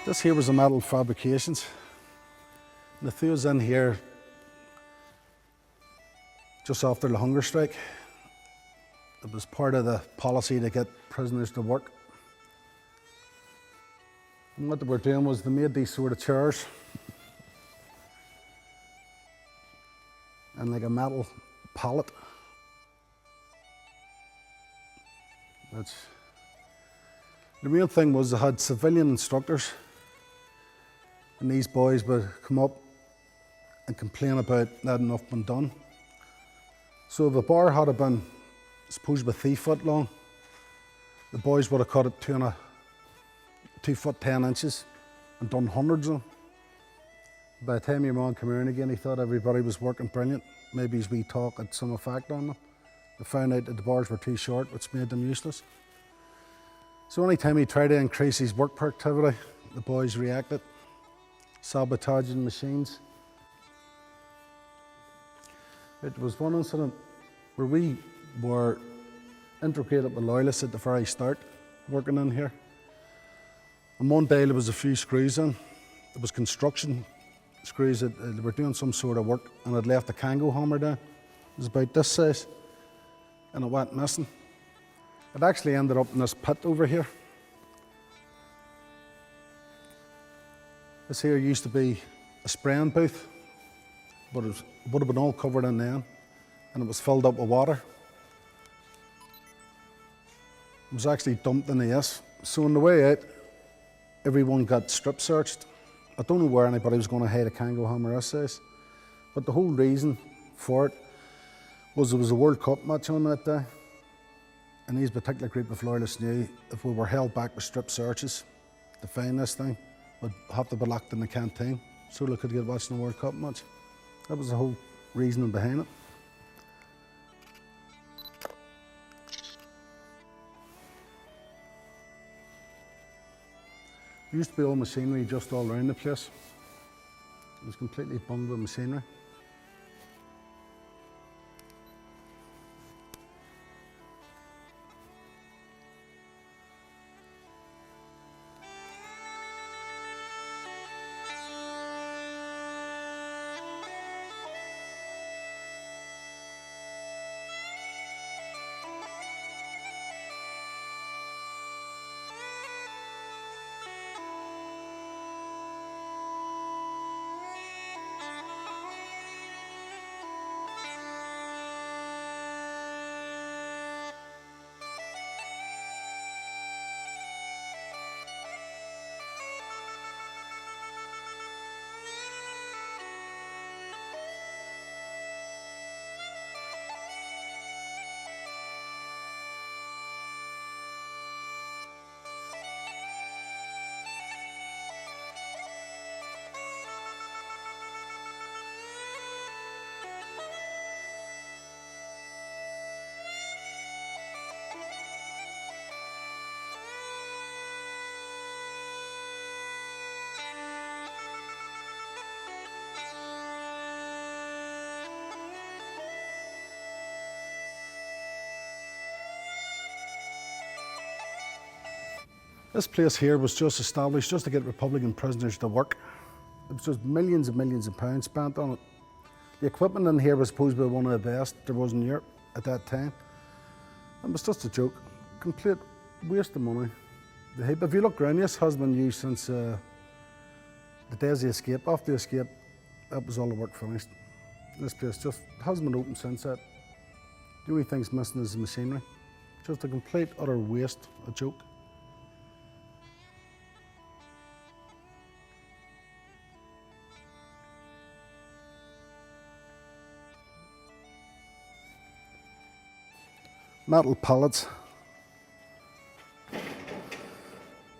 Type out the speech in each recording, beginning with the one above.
This here was a metal fabrications. And they threw us in here just after the hunger strike. It was part of the policy to get prisoners to work. And what they were doing was they made these sort of chairs and like a metal pallet. The real thing was they had civilian instructors, and these boys would come up and complain about not enough being done. So if a bar had been, suppose, about 3 foot long, the boys would have cut it 2 foot 10 inches and done hundreds of them. By the time your man came around again, he thought everybody was working brilliant. Maybe his wee talk had some effect on them. They found out that the bars were too short, which made them useless. So any time he tried to increase his work productivity, the boys reacted, sabotaging machines. It was one incident where we were integrated with loyalists at the very start, working in here. And one day there was a few screws in. It was construction screws that they were doing some sort of work, and had left a Kango hammer down. It was about this size, and it went missing. It actually ended up in this pit over here. This here used to be a spraying booth, but it would have been all covered in then, and it was filled up with water. It was actually dumped in the ice. So on the way out, everyone got strip searched. I don't know where anybody was going to hide a Kango hammer this size, but the whole reason for it was there was a World Cup match on that day, and these particular group of loyalists knew if we were held back with strip searches to find this thing, we'd have to be locked in the canteen so they could get watching the World Cup match. That was the whole reasoning behind it. There used to be all machinery just all around the place. It was completely bunged with machinery. This place here was just established just to get Republican prisoners to work. It was just millions and millions of pounds spent on it. The equipment in here was supposed to be one of the best there was in Europe at that time. It was just a joke, complete waste of money. The heap, if you look around, this has been used since the days of the escape. After the escape, that was all the work finished. This place just hasn't been open since that. The only thing's missing is the machinery. Just a complete, utter waste, a joke. Metal pallets.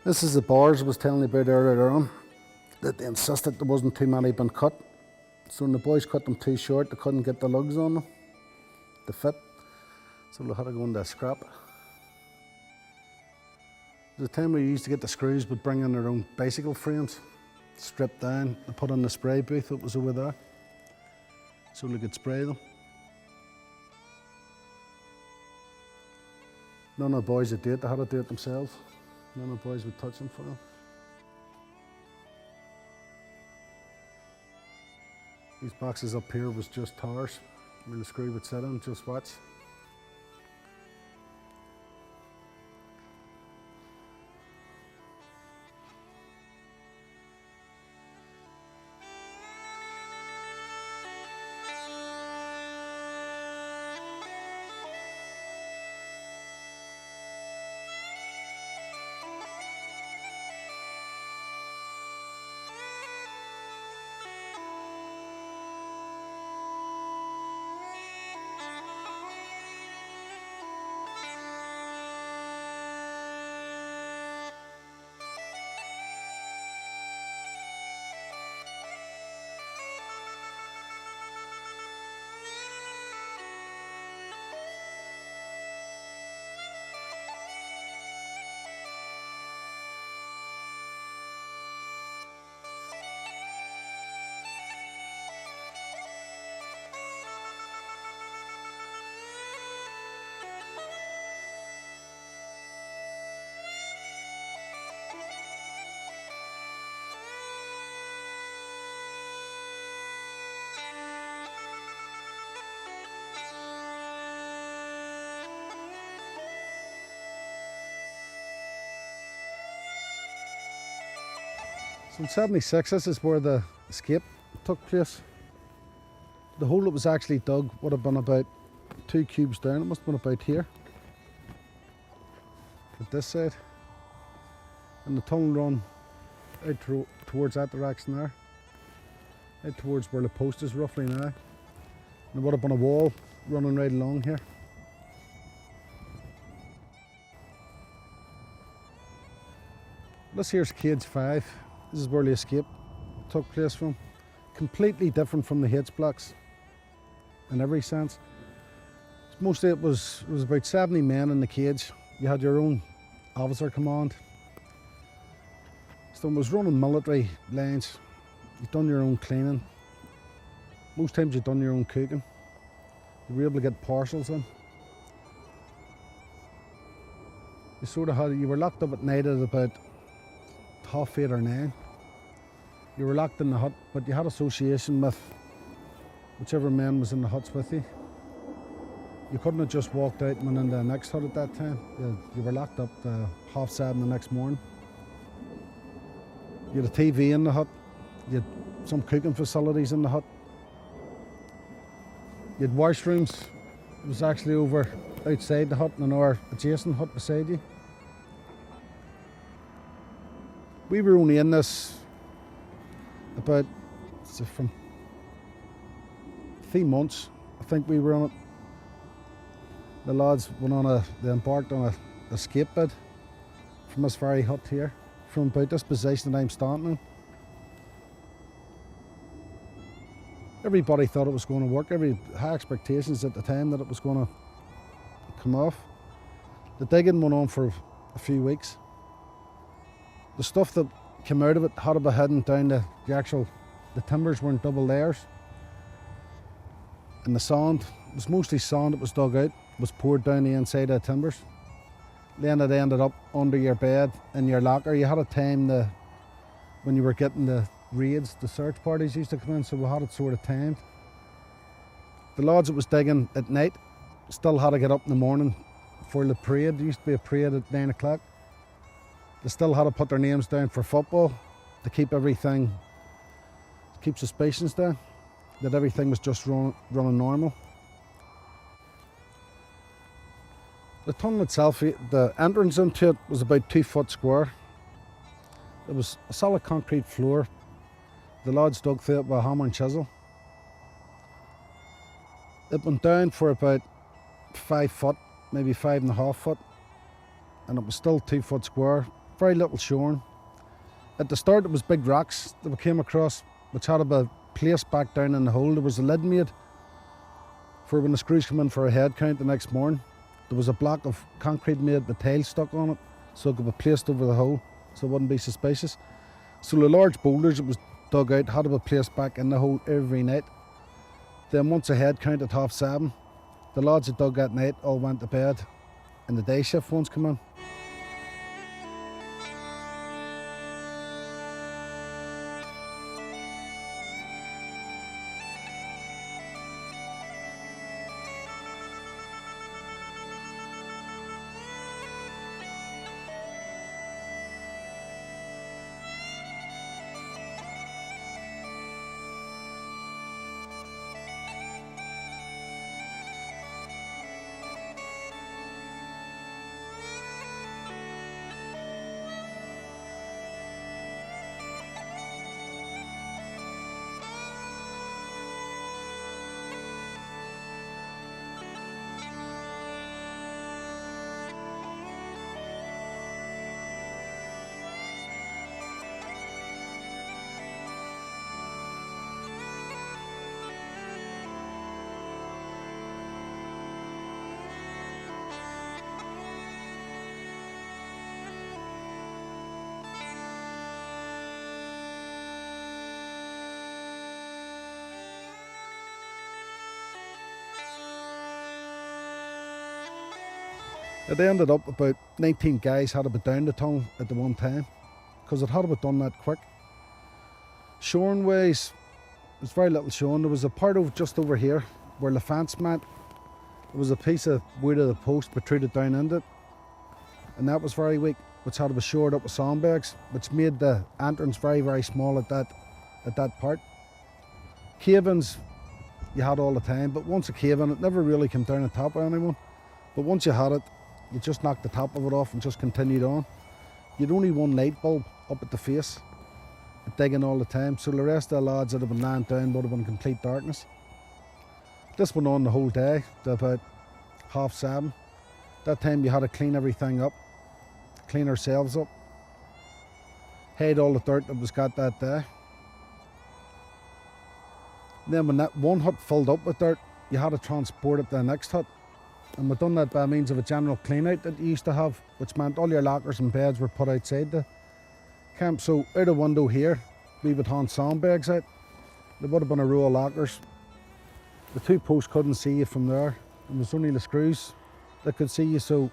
This is the bars I was telling you about earlier on, that they insisted there wasn't too many being cut. So when the boys cut them too short, they couldn't get the lugs on them to fit. So they had to go into a scrap. The time we used to get the screws would bring in their own bicycle frames, stripped down, and put in the spray booth that was over there, so they could spray them. None of the boys would do it, they had to do it themselves. None of the boys would touch them for them. These boxes up here was just towers where the screw would sit in, just watch. So in '76, this is where the escape took place. The hole that was actually dug would have been about 2 cubes down. It must have been about here, at this side. And the tunnel run out towards that direction there, out towards where the post is roughly now. And there would have been a wall running right along here. This here's cage 5. This is where the escape took place from. Completely different from the H blocks in every sense. Mostly it was about 70 men in the cage. You had your own officer command. So it was running military lines. You'd done your own cleaning. Most times you'd done your own cooking. You were able to get parcels in. You were locked up at night at about 8:30 or 9. You were locked in the hut, but you had association with whichever man was in the huts with you. You couldn't have just walked out and went into the next hut at that time. You were locked up 7:30 the next morning. You had a TV in the hut. You had some cooking facilities in the hut. You had washrooms. It was actually over outside the hut in another adjacent hut beside you. We were only in this about from 3 months. I think we were on it. The lads they embarked on a escape bid from this very hut here, from about this position that I'm standing in. Everybody thought it was going to work. High expectations at the time that it was going to come off. The digging went on for a few weeks. The stuff that came out of it had to be hidden down the timbers were in double layers. And the sand, it was mostly sand that was dug out, was poured down the inside of the timbers. Then it ended up under your bed, in your locker. You had a time when you were getting the raids, the search parties used to come in, so we had it sort of timed. The lads that was digging at night still had to get up in the morning for the parade. There used to be a parade at 9 o'clock. They still had to put their names down for football to keep suspicions down, that everything was just running normal. The tunnel itself, the entrance into it was about 2 foot square. It was a solid concrete floor. The lads dug through it with a hammer and chisel. It went down for about 5 foot, maybe 5.5 foot, and it was still 2 foot square. Very little shorn. At the start it was big rocks that we came across, which had to be placed back down in the hole. There was a lid made for when the screws come in for a head count the next morning. There was a block of concrete made with tiles stuck on it, so it could be placed over the hole, so it wouldn't be suspicious. So the large boulders that was dug out had to be placed back in the hole every night. Then once a head count at 7:30, the lads that dug that night all went to bed, and the day shift ones come in. It ended up about 19 guys had to be down the tunnel at the one time, because it had to be done that quick. Shoring ways, there's very little shoring. There was a part of just over here where the fence met. There was a piece of wood of the post protruded down into it, and that was very weak, which had to be shored up with sandbags, which made the entrance very, very small at that part. Cave-ins you had all the time, but once a cave-in, it never really came down the top of anyone. But once you had it, you just knocked the top of it off and just continued on. You'd only one light bulb up at the face, digging all the time, so the rest of the lads that had been lying down would have been in complete darkness. This went on the whole day to about 7:30. That time you had to clean everything up, clean ourselves up, hide all the dirt that was got that day. Then when that one hut filled up with dirt, you had to transport it to the next hut. And we done that by means of a general clean out that you used to have, which meant all your lockers and beds were put outside the camp. So out a window here, we would hand sandbags out. There would have been a row of lockers. The two posts couldn't see you from there. It was only the screws that could see you, so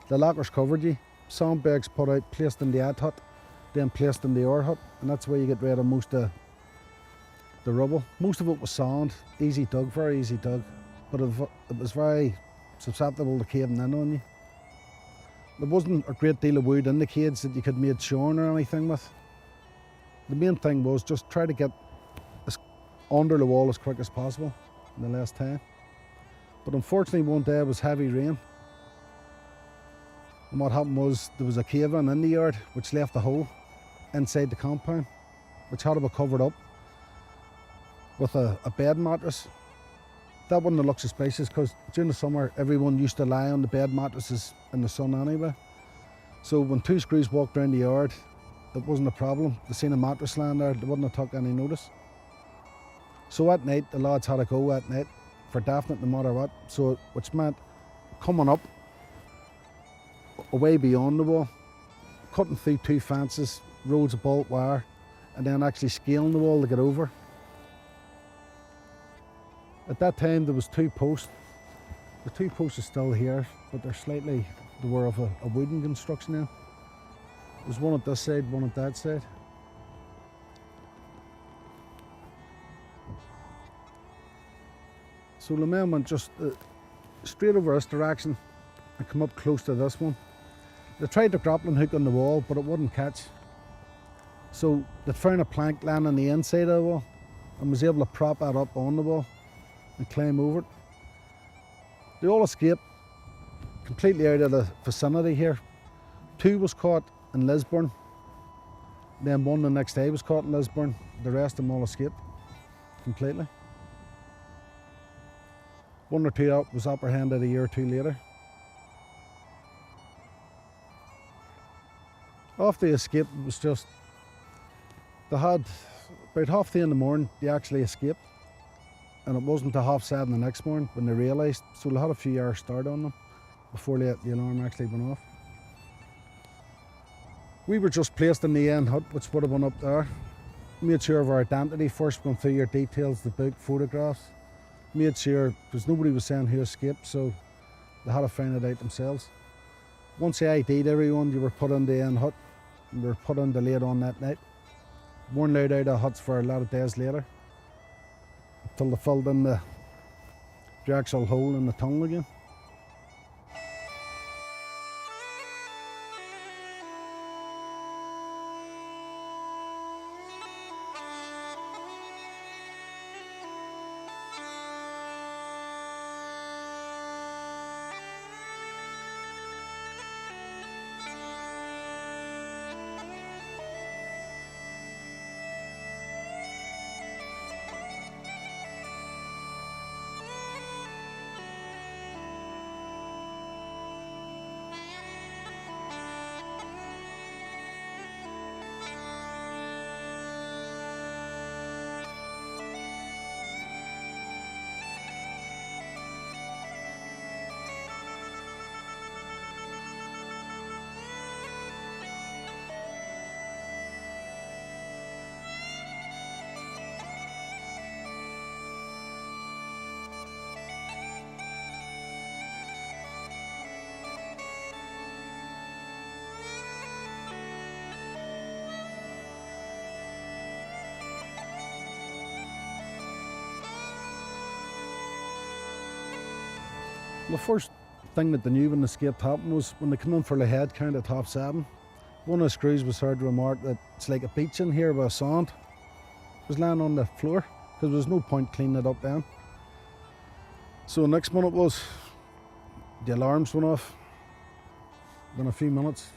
the lockers covered you. Sandbags put out, placed in the ad hut, then placed in the ore hut, and that's where you get rid of most of the rubble. Most of it was sand, easy dug, very easy dug, but it was very susceptible to caving in on you. There wasn't a great deal of wood in the caves that you could make shoring or anything with. The main thing was just try to get under the wall as quick as possible in the last time. But unfortunately one day it was heavy rain, and what happened was there was a cave-in in the yard which left a hole inside the compound, which had to be covered up with a bed mattress. That wouldn't have looked suspicious, because during the summer everyone used to lie on the bed mattresses in the sun anyway. So when two screws walked around the yard, it wasn't a problem. They seen a mattress lying there, they wouldn't have took any notice. So at night, the lads had to go at night for definite no matter what. So which meant coming up away beyond the wall, cutting through two fences, rows of barbed wire, and then actually scaling the wall to get over. At that time there was two posts. The two posts are still here, but they were of a wooden construction now. There's one at this side, one at that side. So the men went just straight over this direction and come up close to this one. They tried the grappling hook on the wall, but it wouldn't catch. So they found a plank lying on the inside of the wall and was able to prop that up on the wall and climb over it. They all escaped completely out of the vicinity here. Two was caught in Lisburn, then one the next day was caught in Lisburn. The rest of them all escaped completely. One or two was apprehended a year or two later. After the escape, it was just, they had about 3:30 in the morning, they actually escaped. And it wasn't until 7:30 the next morning when they realised, so they had a few hours start on them before the alarm actually went off. We were just placed in the end hut, which would have been up there. Made sure of our identity first, went through your details, the book, photographs. Made sure, because nobody was saying who escaped, so they had to find it out themselves. Once they ID'd everyone, you were put in the end hut, and we were put in the late on that night. Weren't allowed out of huts for a lot of days later, until they filled in the actual hole in the tunnel again. The first thing that they knew when the escape happened was when they came in for the head count at 7:30. One of the screws was heard to remark that it's like a beach in here with sand. It was laying on the floor because there was no point cleaning it up then. So the next minute was the alarms went off. Within a few minutes.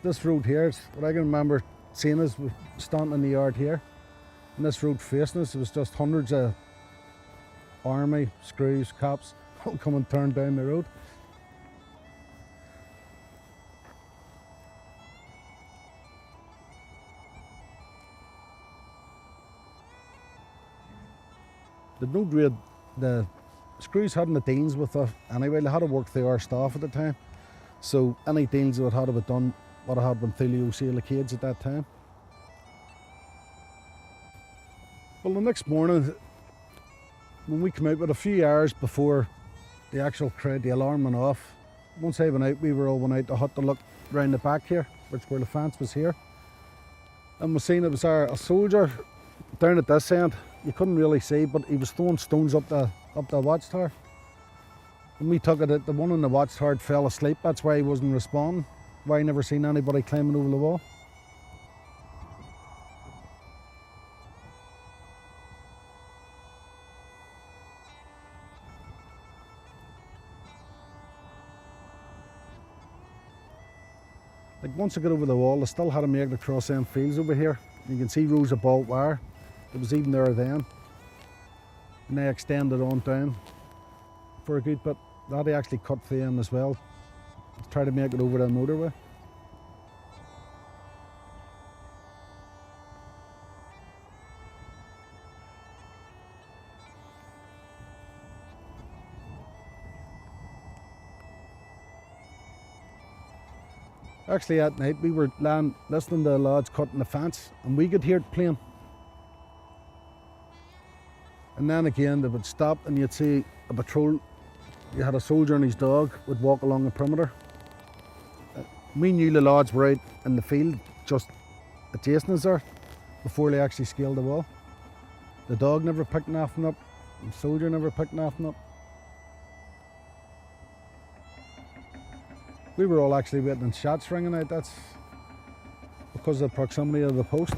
This road here, what I can remember seeing is we're standing in the yard here, and this road facing us, it was just hundreds of army, screws, cops, all coming turned down the road. The screws hadn't the deals with it anyway, they had to work through our staff at the time. So any deals that had to be done would have had been through the OC kids at that time. Well, the next morning, when we came out, with a few hours before the actual crowd, the alarm went off. Once I went out, we were all went out to hut to look round the back here, which where the fence was here. And we seen it was a soldier down at this end. You couldn't really see, but he was throwing stones up the watchtower. When we took it, the one on the watchtower fell asleep. That's why he wasn't responding. Why I never seen anybody climbing over the wall. Like once I got over the wall, I still had to make it across them fields over here. You can see rows of barbed wire. It was even there then. And they extended on down for a good bit. That he actually cut through them as well to try to make it over the motorway. Actually at night we were listening to the lads cutting the fence, and we could hear it playing. And then again they would stop and you'd see a patrol. You had a soldier and his dog would walk along the perimeter. We knew the lads were out in the field just adjacent us there before they actually scaled the wall. The dog never picked nothing up, the soldier never picked nothing up. We were all actually waiting on shots ringing out. That's because of the proximity of the post.